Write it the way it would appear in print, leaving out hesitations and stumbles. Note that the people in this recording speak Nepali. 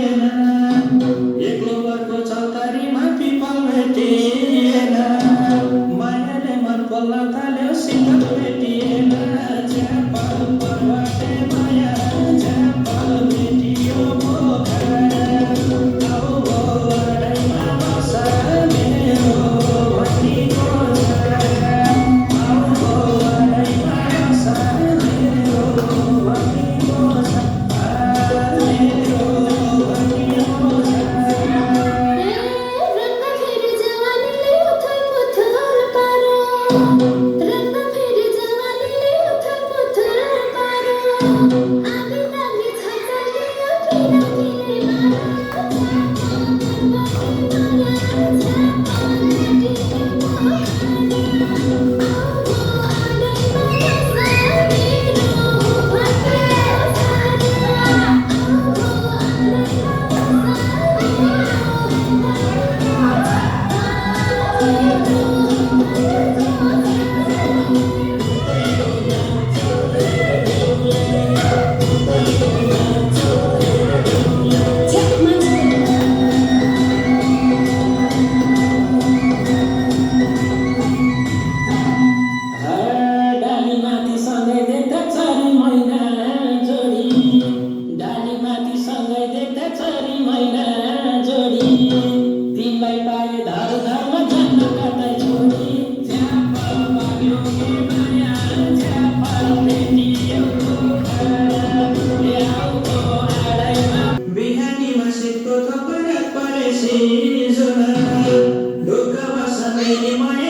भेटिएन एक्लो घरको चौतारीमा पिपल भेटिएन मायाले मन पोल्न थाल्यो शीतल भेटिएन झ्यापल पर्वते माया झ्यापल भेटियो पोखरा आऊ भो अडाइमा बस मेरो भनीको छ आऊ भो अडाइमा बस मेरो भनीको छ मेरो भनीको छ रंग फेरि जवानीले उथल पुथल पारो रंग फेरि जवानीले उथल पुथल पारो आमी नामी छचलियो किन किने माया डालीमाथि सँगै देख्दा छरी मैना जोडी डालीमाथि सँगै देख्दा छरी मैना जोडी तिमीलाई पाए धर धरमा जान्न कतै छोडी झ्यापल लाग्यो के माया झ्यापल भेटियो पोखरा ल्याउको आडैमा बिहानीमा शीतको थपडा परेपछि जुन ढुक्क बस्ने मैले